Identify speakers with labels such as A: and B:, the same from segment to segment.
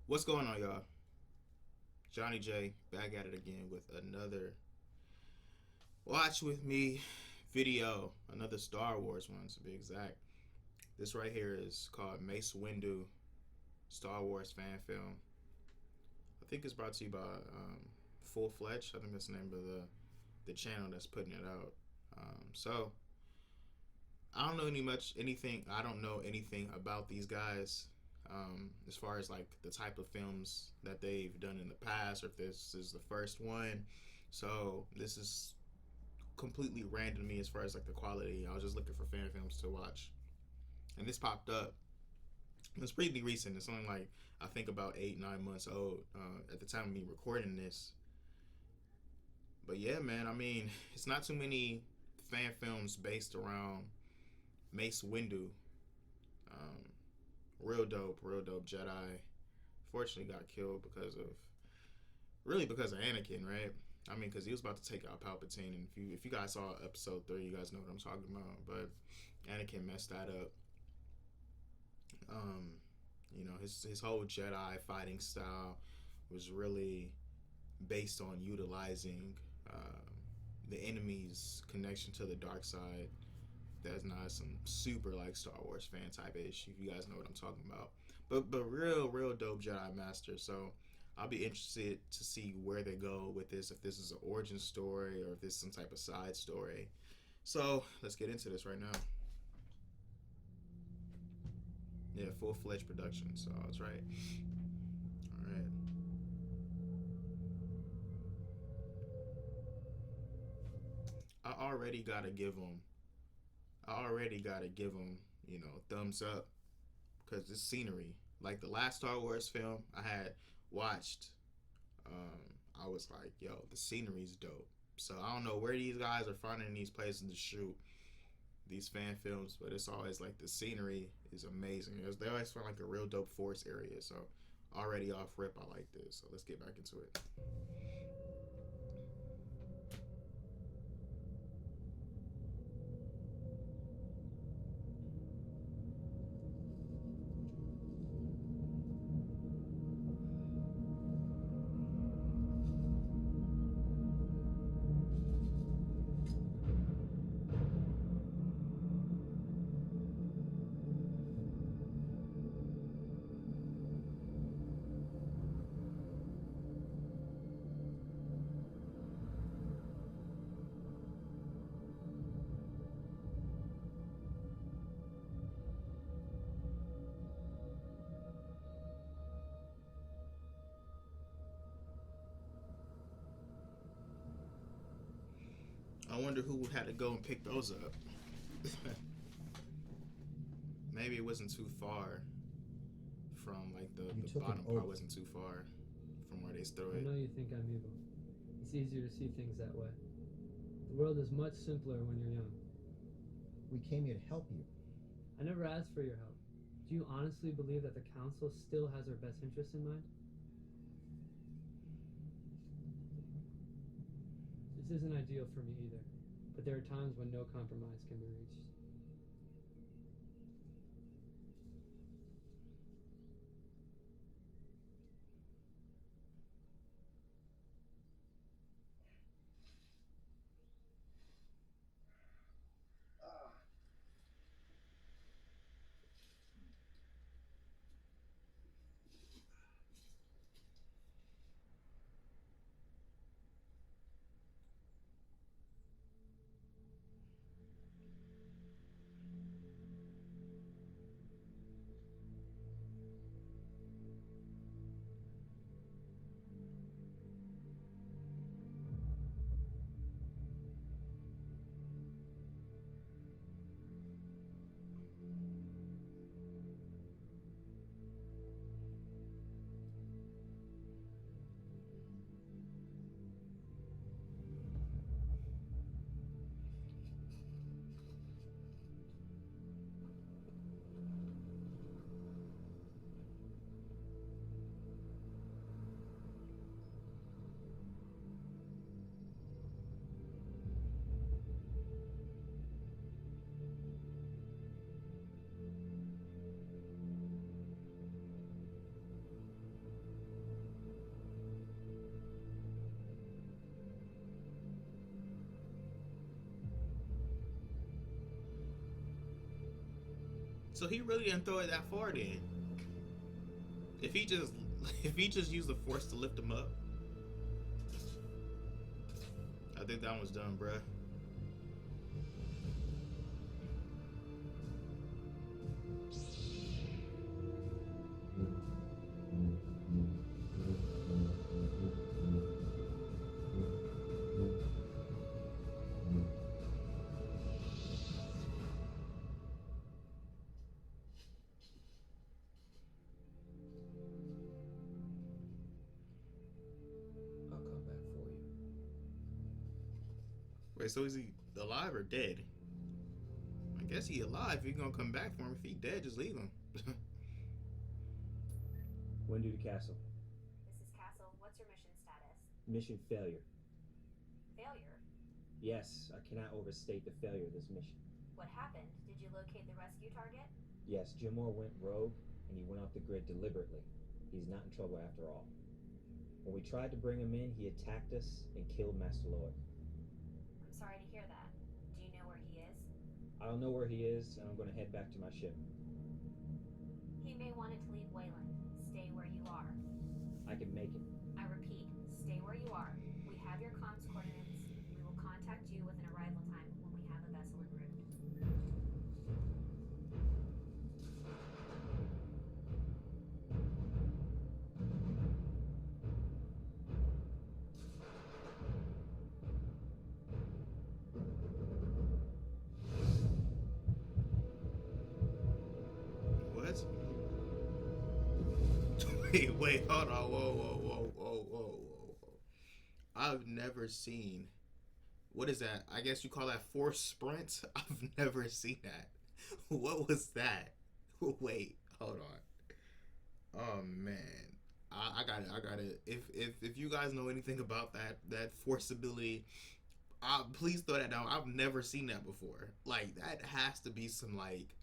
A: What's going on, y'all? Johnny J back at it again with another watch with me video, another Star Wars one to be exact. This right here is called Mace Windu Star Wars fan film. I think it's brought to you by Full Fledged. I think that's the name of the channel that's putting it out. So I don't know anything. I don't know anything about these guys. As far as like the type of films that they've done in the past, or if this is the first one. So this is completely random to me as far as like the quality. I was just looking for fan films to watch, and this popped up. It's pretty recent. It's only like I think about 8-9 months old at the time of me recording this. But yeah, man. I mean, it's not too many fan films based around Mace Windu. Um, real dope Jedi. Fortunately, got killed because of Anakin, right? I mean, because he was about to take out Palpatine, and if you guys saw Episode 3, you guys know what I'm talking about. But Anakin messed that up. Um, his whole Jedi fighting style was really based on utilizing the enemy's connection to the dark side. That's not some super like Star Wars fan type ish. If you guys know what I'm talking about, but real dope Jedi Master. So I'll be interested to see where they go with this. If this is an origin story or if this is some type of side story. So let's get into this right now. Yeah, full fledged production. So I was right. All right. I already gotta give them. I already gotta give them. Thumbs up because this scenery, like the last Star Wars film I had watched, I was like, yo, the scenery's dope. So I don't know where these guys are finding these places to shoot these fan films, but it's always like the scenery is amazing. They always find like a real dope forest area. So already off rip, I like this. So let's get back into it. I wonder who had to go and pick those up. Maybe it wasn't too far from like the bottom part wasn't too far from where they threw
B: I
A: it.
B: know you think I'm evil. It's easier to see things that way. The world is much simpler when you're young.
C: We came here to help you.
B: I never asked for your help. Do you honestly believe that the Council still has our best interests in mind? This isn't ideal for me either, but there are times when no compromise can be reached.
A: So he really didn't throw it that far then. If he just if he just used the force to lift him up, I think that one's done, bruh.
C: I'll come back for you.
A: Wait, so is he alive or dead? I guess he alive. If you're gonna come back for him, if he dead, just leave him.
D: Windu to Castle.
E: This is Castle. What's your mission status?
D: Mission failure.
E: Failure?
D: Yes, I cannot overstate the failure of this mission.
E: What happened? Did you locate the rescue target?
D: Yes, Jimor went rogue, and he went off the grid deliberately. He's not in trouble after all. When we tried to bring him in, he attacked us and killed Master Lloyd.
E: I'm sorry to hear that. Do you know where he is?
D: I don't know where he is, and I'm going to head back to my ship.
E: He may want it to leave Wayland. Stay where you are.
D: I can make it.
E: I repeat, stay where you are. We have your comms coordinates. We will contact you with an arrival time when we have a vessel en route.
A: What? Wait, hold on. Whoa. I've never seen. What is that? I guess you call that force sprint? I've never seen that. What was that? Wait, hold on. Oh man. I got it. If you guys know anything about that force ability, please throw that down. I've never seen that before. Like, that has to be some like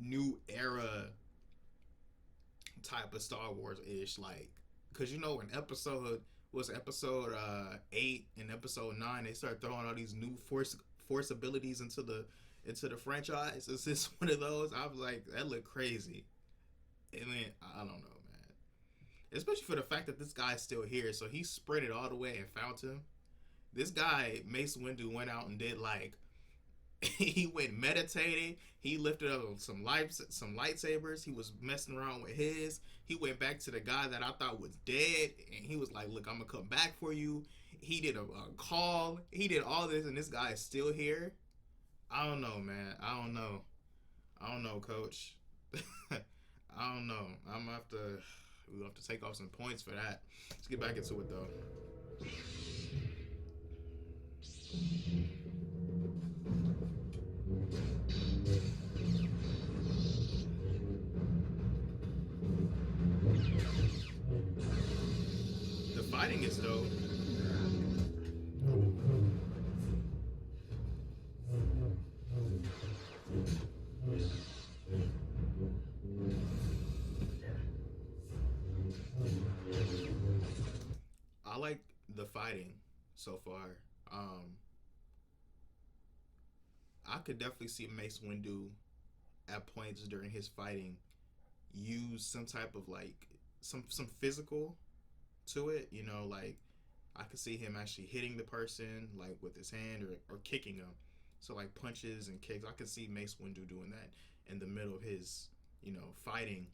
A: new era type of Star Wars ish, like, because you know in episode 8 and episode 9 they start throwing all these new force abilities into the franchise. Is this one of those? I was like, that looked crazy. And then I don't know, man. Especially for the fact that this guy's still here, so he sprinted all the way and found him. This guy Mace Windu went out and did like he went meditating. He lifted up some lightsabers. He was messing around with his. He went back to the guy that I thought was dead, and he was like, "Look, I'm gonna come back for you." He did a call. He did all this, and this guy is still here. I don't know, man. I don't know, Coach. I don't know. We'll have to take off some points for that. Let's get back into it though. The fighting is dope. I like the fighting so far. I could definitely see Mace Windu at points during his fighting use some type of like some physical to it, you know, like I could see him actually hitting the person like with his hand or kicking them. So like punches and kicks. I could see Mace Windu doing that in the middle of his, you know, fighting,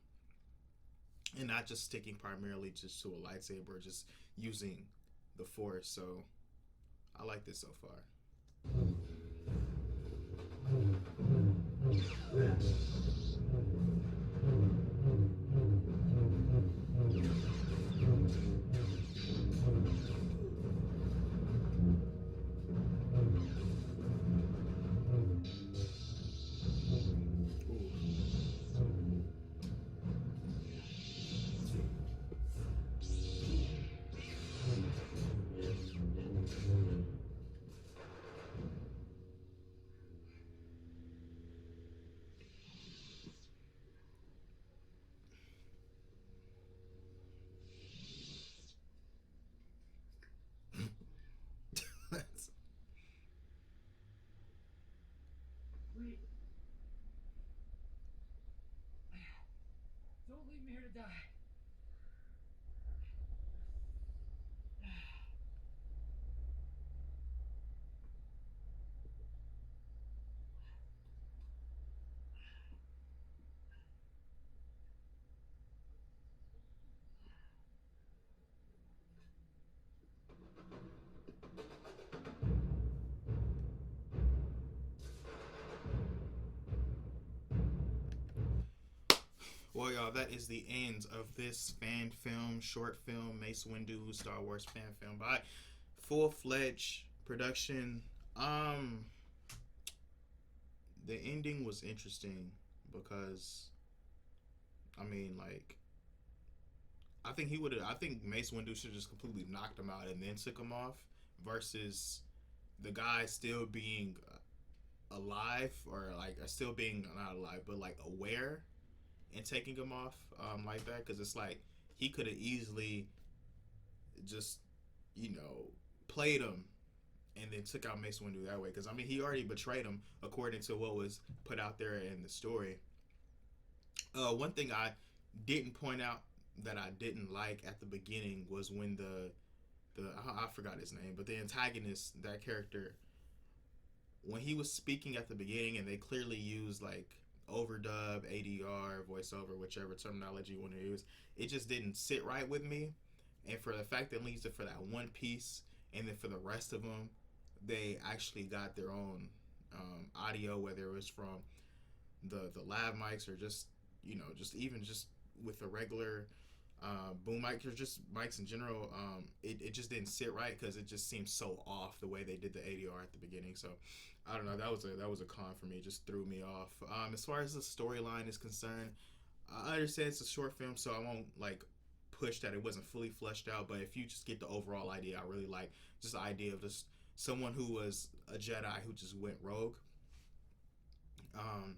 A: and not just sticking primarily just to a lightsaber, just using the force. So I like this so far.
B: die.
A: Well, y'all, that is the end of this fan film, short film, Mace Windu Star Wars fan film by Full Fledged Production. The ending was interesting because, I mean, like, I think he would have. I think Mace Windu should have just completely knocked him out and then took him off, versus the guy still being alive, or like still being not alive, but like aware, and taking him off like that. Because it's like he could have easily just, you know, played him and then took out Mace Windu that way. Because I mean, he already betrayed him according to what was put out there in the story. One thing I didn't point out that I didn't like at the beginning was when the I forgot his name, but the antagonist, that character, when he was speaking at the beginning, and they clearly used like overdub, ADR, voiceover, whichever terminology you want to use, it just didn't sit right with me. And for the fact that leaves it for that one piece, and then for the rest of them, they actually got their own audio, whether it was from the lav mics, or just, you know, just even just with the regular boom mics, or just mics in general. It just didn't sit right because it just seemed so off the way they did the ADR at the beginning. So I don't know, that was a con for me. It just threw me off. As far as the storyline is concerned, I understand it's a short film, so I won't like push that it wasn't fully fleshed out. But if you just get the overall idea, I really like just the idea of just someone who was a Jedi who just went rogue. um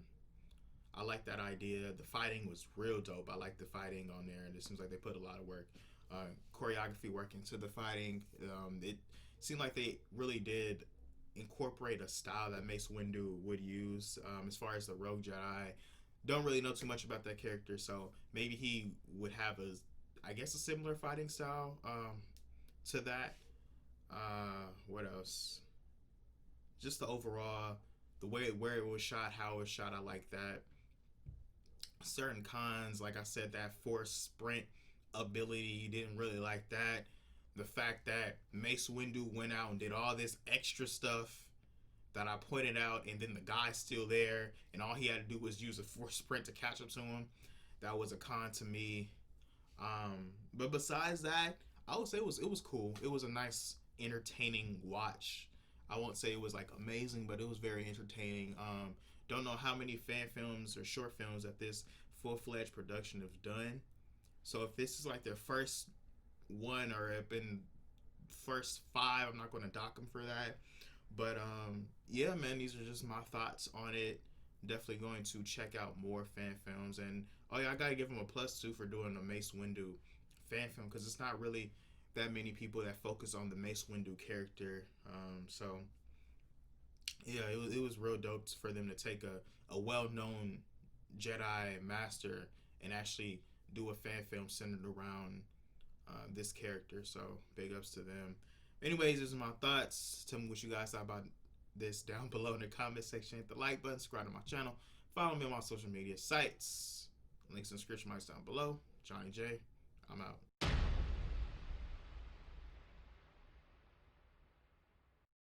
A: I like that idea. The fighting was real dope. I like the fighting on there, and it seems like they put a lot of work, choreography work into the fighting. It seemed like they really did incorporate a style that Mace Windu would use. As far as the Rogue Jedi, don't really know too much about that character, so maybe he would have I guess, a similar fighting style to that. What else? Just the overall, the way where it was shot, how it was shot, I like that. Certain cons, like I said, that force sprint ability, didn't really like that. The fact that Mace Windu went out and did all this extra stuff that I pointed out, and then the guy's still there, and all he had to do was use a force sprint to catch up to him. That was a con to me. But besides that, I would say it was cool. It was a nice, entertaining watch. I won't say it was like amazing, but it was very entertaining. Don't know how many fan films or short films that this full-fledged production have done. So if this is like their first one, or have been first five, I'm not going to dock them for that. But yeah, man, these are just my thoughts on it. Definitely going to check out more fan films. And oh yeah, I gotta give them a plus too for doing a Mace Windu fan film, because it's not really that many people that focus on the Mace Windu character. So yeah, it was real dope for them to take a well-known Jedi master and actually do a fan film centered around this character. So big ups to them. Anyways, these are my thoughts. Tell me what you guys thought about this down below in the comment section. Hit the like button, subscribe to my channel, follow me on my social media sites. Links in the description box down below. Jonny J, I'm out.